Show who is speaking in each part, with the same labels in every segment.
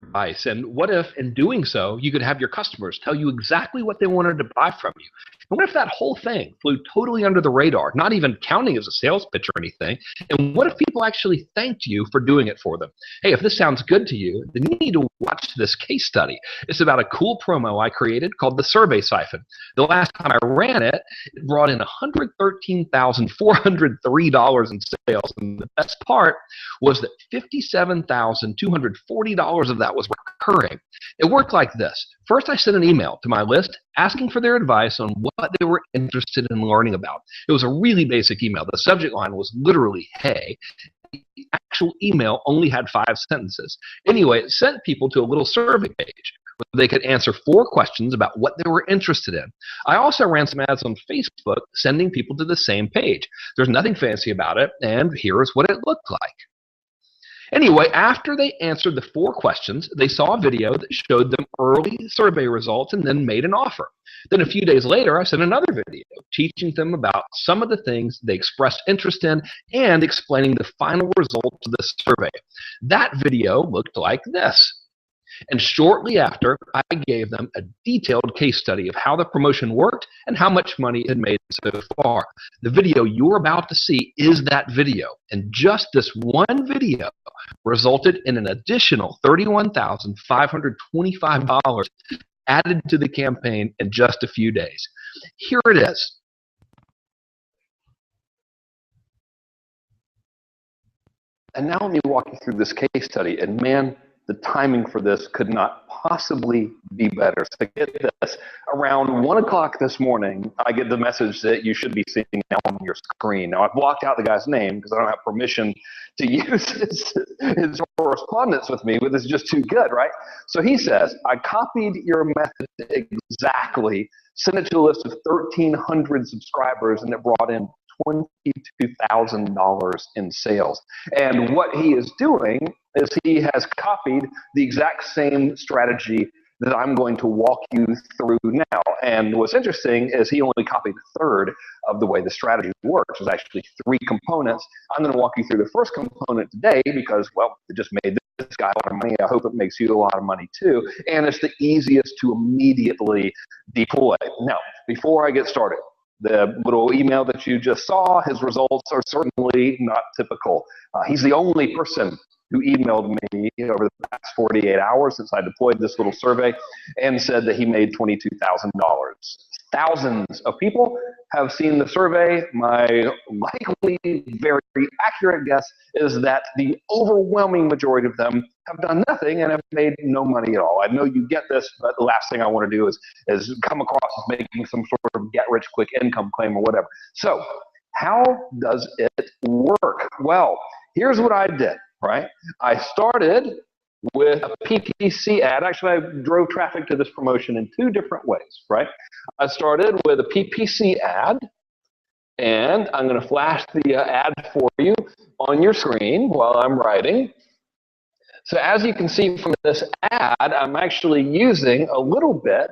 Speaker 1: advice? And what if, in doing so, you could have your customers tell you exactly what they wanted to buy from you? And what if that whole thing flew totally under the radar, not even counting as a sales pitch or anything? And what if people actually thanked you for doing it for them? Hey, if this sounds good to you, then you need to watch this case study. It's about a cool promo I created called the Survey Siphon. The last time I ran it, it brought in $113,403 in sales. And the best part was that $57,240 of that was recurring. It worked like this. First, I sent an email to my list asking for their advice on what they were interested in learning about. It was a really basic email. The subject line was literally, hey. The actual email only had 5 sentences. Anyway, it sent people to a little survey page where they could answer 4 questions about what they were interested in. I also ran some ads on Facebook sending people to the same page. There's nothing fancy about it, and here's what it looked like. Anyway, after they answered the 4 questions, they saw a video that showed them early survey results and then made an offer. Then a few days later, I sent another video teaching them about some of the things they expressed interest in and explaining the final results of the survey. That video looked like this. And shortly after, I gave them a detailed case study of how the promotion worked and how much money it had made so far. The video you're about to see is that video. And just this one video resulted in an additional $31,525 added to the campaign in just a few days. Here it is. And now let me walk you through this case study. And man, the timing for this could not possibly be better. So get this, around 1 o'clock this morning, I get the message that you should be seeing now on your screen. Now, I've blocked out the guy's name because I don't have permission to use his correspondence with me, but this is just too good, right? So he says, I copied your method exactly, sent it to a list of 1,300 subscribers, and it brought in $22,000 in sales. And what he is doing is he has copied the exact same strategy that I'm going to walk you through now. And what's interesting is he only copied a third of the way the strategy works. There's actually 3 components. I'm going to walk you through the first component today because, well, it just made this guy a lot of money. I hope it makes you a lot of money too. And it's the easiest to immediately deploy. Now, before I get started, the little email that you just saw, his results are certainly not typical. He's the only person who emailed me over the past 48 hours since I deployed this little survey and said that he made $22,000. Thousands of people have seen the survey. My likely, very accurate guess is that the overwhelming majority of them have done nothing and have made no money at all. I know you get this, but the last thing I want to do is come across as making some sort of get-rich-quick income claim or whatever. So how does it work? Well, here's what I did, right? I started with a PPC ad. Actually, I drove traffic to this promotion in 2 different ways, right? I started with a PPC ad, and I'm going to flash the ad for you on your screen while I'm writing. So as you can see from this ad, I'm actually using a little bit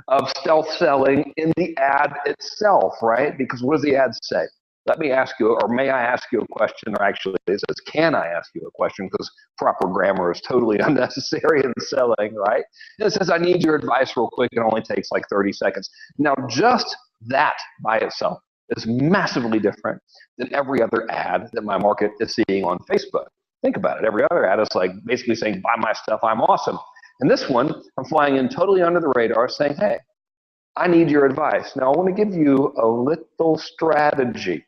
Speaker 1: of stealth selling in the ad itself, right? Because what does the ad say? Let me ask you, or may I ask you a question, or actually it says, can I ask you a question, because proper grammar is totally unnecessary in selling, right? And it says, I need your advice real quick. It only takes like 30 seconds. Now, just that by itself is massively different than every other ad that my market is seeing on Facebook. Think about it. Every other ad is like basically saying, buy my stuff, I'm awesome. And this one, I'm flying in totally under the radar saying, hey, I need your advice. Now, I want to give you a little strategy.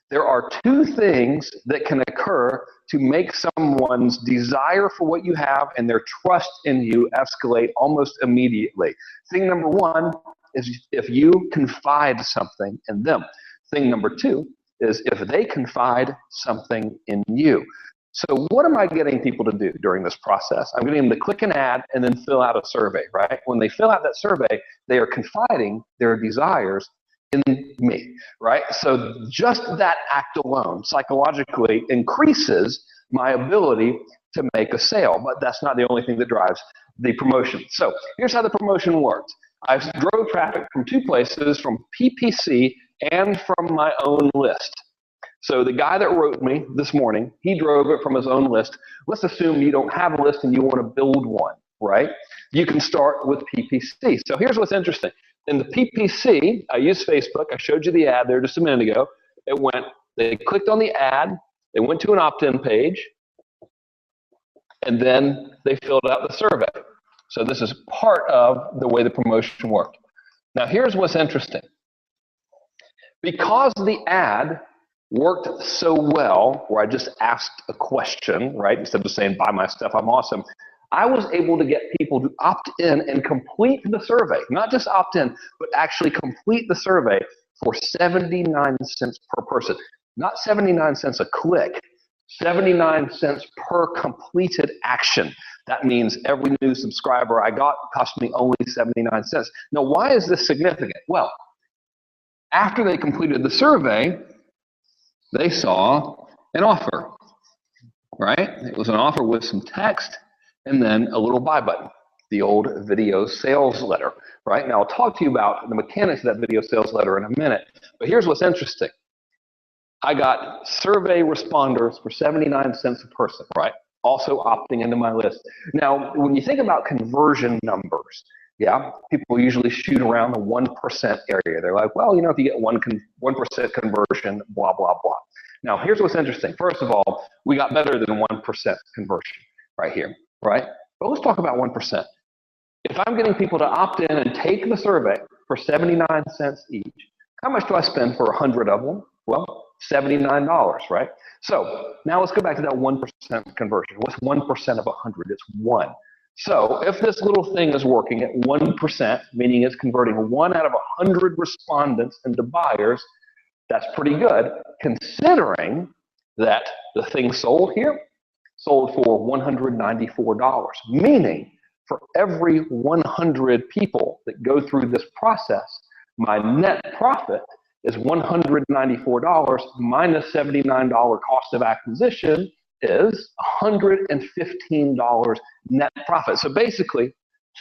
Speaker 1: There are 2 things that can occur to make someone's desire for what you have and their trust in you escalate almost immediately. Thing number 1 is if you confide something in them. Thing number 2 is if they confide something in you. So what am I getting people to do during this process? I'm getting them to click an ad and then fill out a survey, right? When they fill out that survey, they are confiding their desires in me, right? So just that act alone psychologically increases my ability to make a sale, but that's not the only thing that drives the promotion. So here's how the promotion worked. I drove traffic from 2 places, from PPC and from my own list. So the guy that wrote me this morning, he drove it from his own list. Let's assume you don't have a list and you want to build one. right, you can start with PPC. So here's what's interesting. In the PPC, I used Facebook. I showed you the ad there just a minute ago. They clicked on the ad, they went to an opt-in page, and then they filled out the survey. So this is part of the way the promotion worked. Now here's what's interesting. Because the ad worked so well, where I just asked a question, right, instead of saying, buy my stuff, I'm awesome, I was able to get people to opt in and complete the survey. Not just opt in, but actually complete the survey for 79 cents per person. Not 79 cents a click, 79 cents per completed action. That means every new subscriber I got cost me only 79 cents. Now, why is this significant? Well, after they completed the survey, they saw an offer, right? It was an offer with some text and then a little buy button, the old video sales letter, right? Now, I'll talk to you about the mechanics of that video sales letter in a minute, but here's what's interesting. I got survey responders for 79 cents a person, right? Also opting into my list. Now, when you think about conversion numbers, yeah, people usually shoot around the 1% area. They're like, well, you know, if you get 1% conversion, blah, blah, blah. Now, here's what's interesting. First of all, we got better than 1% conversion right here, right? But let's talk about 1%. If I'm getting people to opt in and take the survey for 79 cents each, how much do I spend for 100 of them? Well, $79, right? So now let's go back to that 1% conversion. What's 1% of 100? It's 1. So if this little thing is working at 1%, meaning it's converting 1 out of 100 respondents into buyers, that's pretty good, considering that the thing sold here sold for $194, meaning for every 100 people that go through this process, my net profit is $194 minus $79 cost of acquisition is $115 net profit. So basically,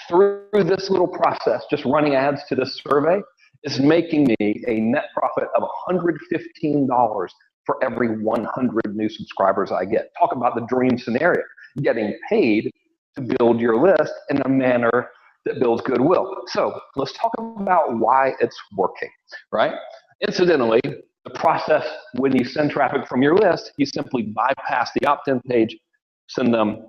Speaker 1: through this little process, just running ads to this survey is making me a net profit of $115 for every 100 new subscribers I get. Talk about the dream scenario, getting paid to build your list in a manner that builds goodwill. So let's talk about why it's working, right? Incidentally, the process when you send traffic from your list, you simply bypass the opt-in page, send them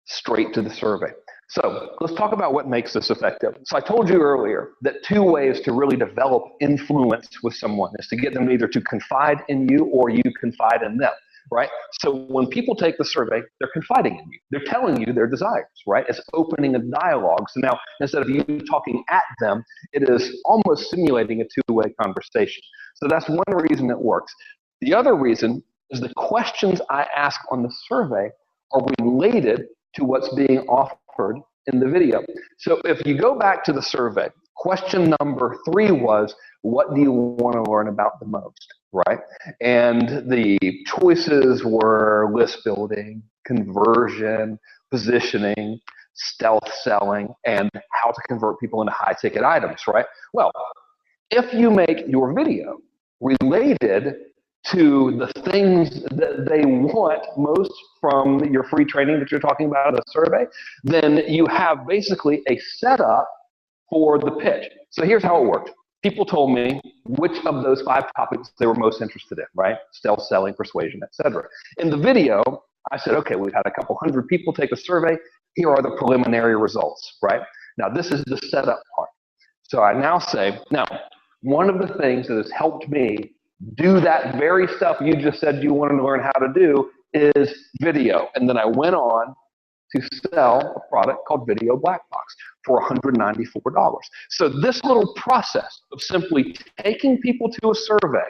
Speaker 1: straight to the survey. So let's talk about what makes this effective. So I told you earlier that 2 ways to really develop influence with someone is to get them either to confide in you or you confide in them, right? So when people take the survey, they're confiding in you. They're telling you their desires, right? It's opening a dialogue. So now instead of you talking at them, it is almost simulating a 2-way conversation. So that's one reason it works. The other reason is the questions I ask on the survey are related to what's being offered in the video. So if you go back to the survey, question number 3 was, what do you want to learn about the most, right? And the choices were list building, conversion, positioning, stealth selling, and how to convert people into high ticket items, right? Well, if you make your video related to the things that they want most from your free training that you're talking about in the survey, then you have basically a setup for the pitch. So here's how it worked. People told me which of those 5 topics they were most interested in, right? Stealth selling, persuasion, etc. In the video, I said, okay, we've had a couple hundred people take a survey. Here are the preliminary results, right? Now, this is the setup part. So I now say, now, one of the things that has helped me do that very stuff you just said you wanted to learn how to do is video. And then I went on to sell a product called Video Black Box for $194. So this little process of simply taking people to a survey,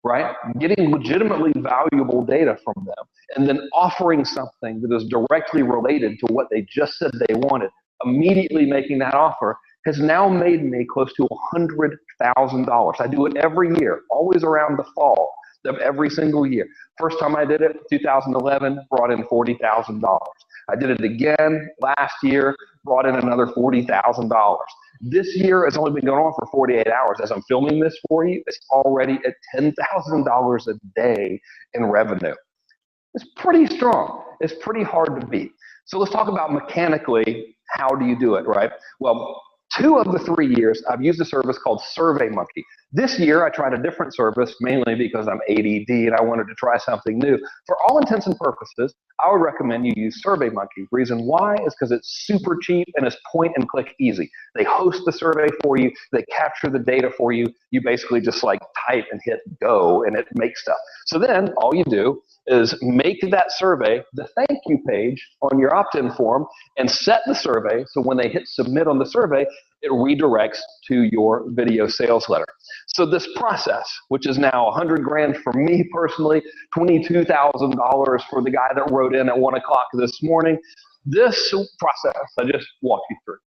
Speaker 1: right, getting legitimately valuable data from them, and then offering something that is directly related to what they just said they wanted, immediately making that offer, has now made me close to $100,000. I do it every year, always around the fall of every single year. First time I did it, 2011, brought in $40,000. I did it again last year, brought in another $40,000. This year has only been going on for 48 hours. As I'm filming this for you, it's already at $10,000 a day in revenue. It's pretty strong. It's pretty hard to beat. So let's talk about mechanically how do you do it, right? Well, 2 of the 3 years, I've used a service called SurveyMonkey. This year, I tried a different service, mainly because I'm ADD and I wanted to try something new. For all intents and purposes, I would recommend you use SurveyMonkey. Reason why is because it's super cheap and it's point and click easy. They host the survey for you. They capture the data for you. You basically just like type and hit go and it makes stuff. So then all you do is make that survey the thank you page on your opt-in form and set the survey so when they hit submit on the survey, it redirects to your video sales letter. So this process, which is now 100 grand for me personally, $22,000 for the guy that wrote in at 1 o'clock this morning, this process I just walked you through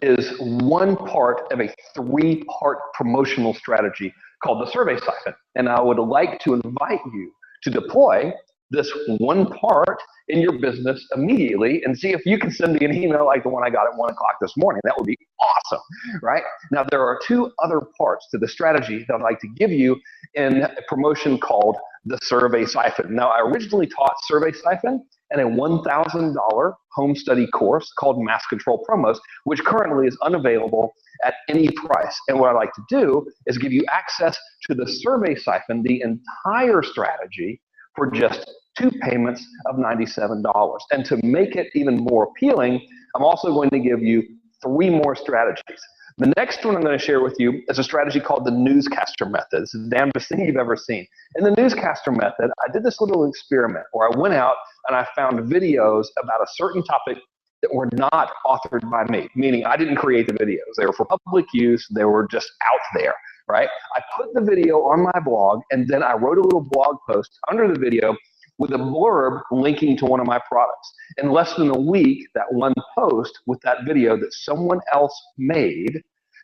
Speaker 1: is one part of a 3-part promotional strategy called the Survey Siphon. And I would like to invite you to deploy this one part in your business immediately and see if you can send me an email like the one I got at 1 o'clock this morning. That would be awesome, right? Now, there are 2 other parts to the strategy that I'd like to give you in a promotion called the Survey Siphon. Now, I originally taught Survey Siphon in a $1,000 home study course called Mass Control Promos, which currently is unavailable at any price. And what I like to do is give you access to the Survey Siphon, the entire strategy, for just 2 payments of $97. And to make it even more appealing, I'm also going to give you 3 more strategies. The next one I'm going to share with you is a strategy called the newscaster method. It's the damnedest thing you've ever seen. In the newscaster method, I did this little experiment where I went out and I found videos about a certain topic that were not authored by me, meaning I didn't create the videos. They were for public use. They were just out there, right? I put the video on my blog, and then I wrote a little blog post under the video with a blurb linking to one of my products. In less than a week, that one post with that video that someone else made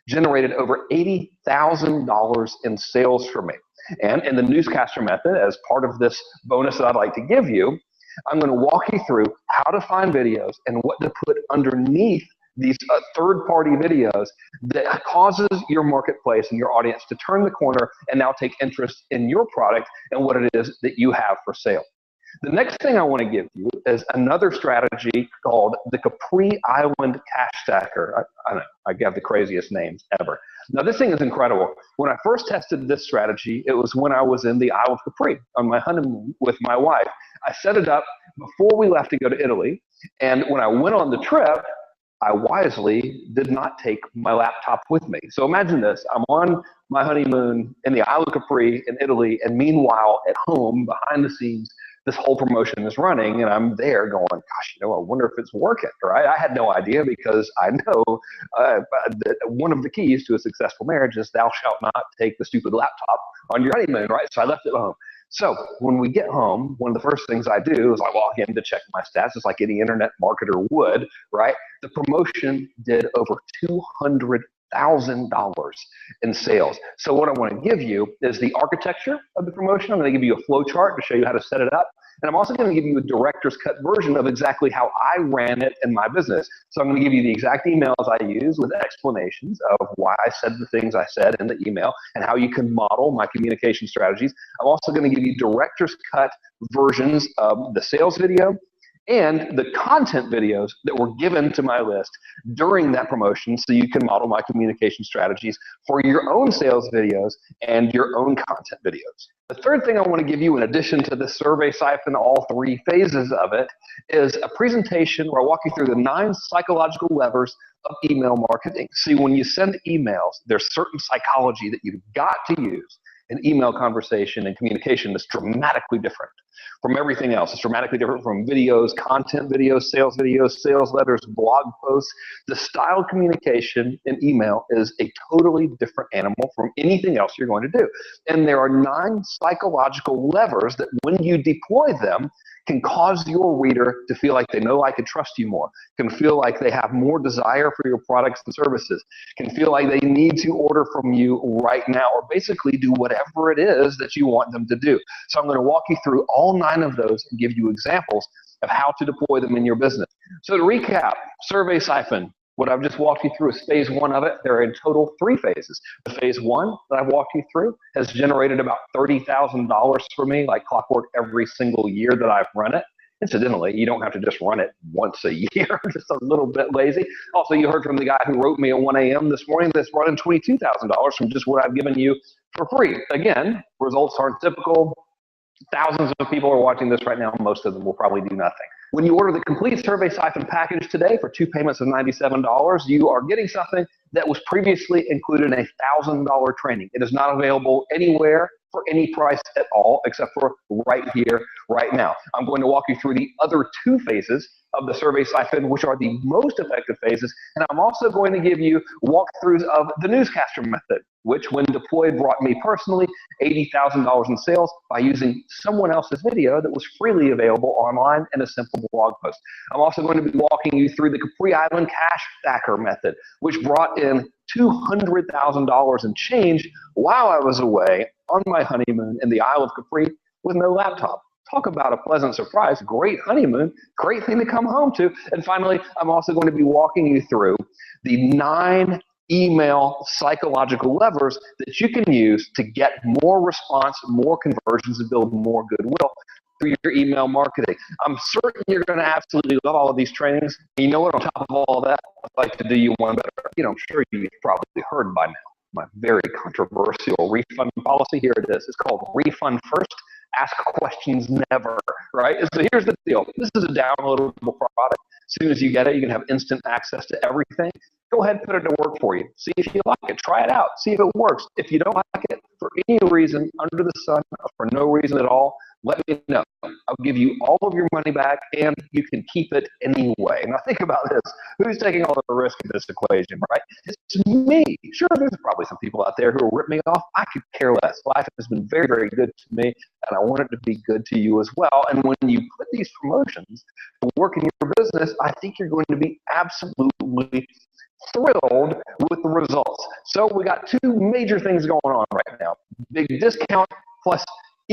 Speaker 1: generated over $80,000 in sales for me. And in the newscaster method, as part of this bonus that I'd like to give you, I'm going to walk you through how to find videos and what to put underneath these third-party videos that causes your marketplace and your audience to turn the corner and now take interest in your product and what it is that you have for sale. The next thing I want to give you is another strategy called the Capri Island Cash Stacker. I know, I have the craziest names ever. Now, this thing is incredible. When I first tested this strategy, it was when I was in the Isle of Capri on my honeymoon with my wife. I set it up before we left to go to Italy, and when I went on the trip, I wisely did not take my laptop with me. So imagine this. I'm on my honeymoon in the Isle of Capri in Italy, and meanwhile, at home, behind the scenes, this whole promotion is running, and I'm there going, gosh, I wonder if it's working, right? I had no idea because I know that one of the keys to a successful marriage is thou shalt not take the stupid laptop on your honeymoon, right? So I left it at home. So when we get home, one of the first things I do is I log in to check my stats, just like any internet marketer would, right? The promotion did over $200,000 in sales. So what I want to give you is the architecture of the promotion. I'm going to give you a flow chart to show you how to set it up. And I'm also going to give you a director's cut version of exactly how I ran it in my business. So I'm going to give you the exact emails I use with explanations of why I said the things I said in the email and how you can model my communication strategies. I'm also going to give you director's cut versions of the sales video and the content videos that were given to my list during that promotion so you can model my communication strategies for your own sales videos and your own content videos. The third thing I want to give you, in addition to the Survey Siphon, all 3 phases of it, is a presentation where I walk you through the 9 psychological levers of email marketing. See, when you send emails, there's certain psychology that you've got to use in email conversation and communication that's dramatically different from everything else. It's dramatically different from videos, content videos, sales letters, blog posts. The style of communication in email is a totally different animal from anything else you're going to do. And there are 9 psychological levers that when you deploy them, can cause your reader to feel like they know, like, and trust you more, can feel like they have more desire for your products and services, can feel like they need to order from you right now, or basically do whatever it is that you want them to do. So I'm going to walk you through all 9 of those and give you examples of how to deploy them in your business. So to recap, Survey Siphon. What I've just walked you through is phase 1 of it. There are in total 3 phases. The phase 1 that I've walked you through has generated about $30,000 for me, like clockwork, every single year that I've run it. Incidentally, you don't have to just run it once a year, just a little bit lazy. Also, you heard from the guy who wrote me at 1 a.m. this morning that's running $22,000 from just what I've given you for free. Again, results aren't typical. Thousands of people are watching this right now. Most of them will probably do nothing. When you order the complete SurveySiphon package today for 2 payments of $97, you are getting something that was previously included in a $1,000 training. It is not available anywhere for any price at all, except for right here, right now. I'm going to walk you through the other 2 phases of the SurveySiphon, which are the most effective phases, and I'm also going to give you walkthroughs of the newscaster method, which when deployed brought me personally $80,000 in sales by using someone else's video that was freely available online in a simple blog post. I'm also going to be walking you through the Capri Island Cash Stacker method, which brought in $200,000 in change while I was away on my honeymoon in the Isle of Capri with no laptop. Talk about a pleasant surprise. Great honeymoon, great thing to come home to. And finally, I'm also going to be walking you through the 9 email psychological levers that you can use to get more response, more conversions, and build more goodwill through your email marketing. I'm certain you're going to absolutely love all of these trainings. And you know what? On top of all that, I'd like to do you one better. I'm sure you've probably heard by now my very controversial refund policy. Here it is. It's called Refund First, Ask Questions Never, right? So here's the deal. This is a downloadable product. As soon as you get it, you can have instant access to everything. Go ahead and put it to work for you. See if you like it. Try it out. See if it works. If you don't like it for any reason under the sun, or for no reason at all, let me know. I'll give you all of your money back, and you can keep it anyway. Now think about this. Who's taking all the risk in this equation, right? It's me. Sure, there's probably some people out there who will rip me off. I could care less. Life has been very, very good to me, and I want it to be good to you as well. And when you put these promotions to work in your business, I think you're going to be absolutely thrilled with the results. So we got 2 major things going on right now. Big discount plus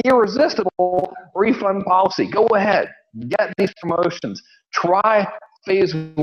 Speaker 1: irresistible refund policy. Go ahead, get these promotions. Try phase 1,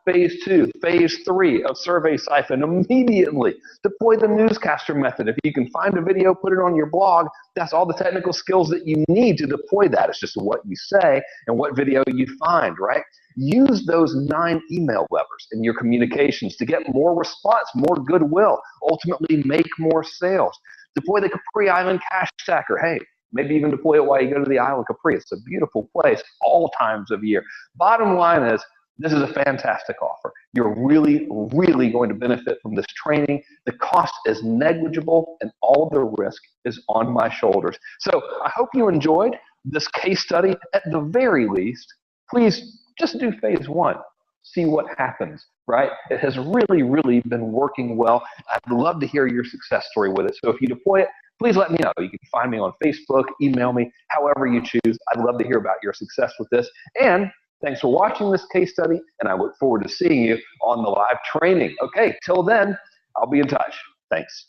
Speaker 1: phase 2, phase 3 of SurveySiphon immediately. Deploy the newscaster method. If you can find a video, put it on your blog. That's all the technical skills that you need to deploy that. It's just what you say and what video you find, right? Use those 9 email levers in your communications to get more response, more goodwill, ultimately make more sales. Deploy the Capri Island Cash Stacker. Hey, maybe even deploy it while you go to the Isle of Capri. It's a beautiful place all times of year. Bottom line is, this is a fantastic offer. You're really, really going to benefit from this training. The cost is negligible, and all of the risk is on my shoulders. So I hope you enjoyed this case study. At the very least, please just do phase 1. See what happens, right? It has really, really been working well. I'd love to hear your success story with it. So if you deploy it, please let me know. You can find me on Facebook, email me, however you choose. I'd love to hear about your success with this. And thanks for watching this case study, and I look forward to seeing you on the live training. Okay, till then, I'll be in touch. Thanks.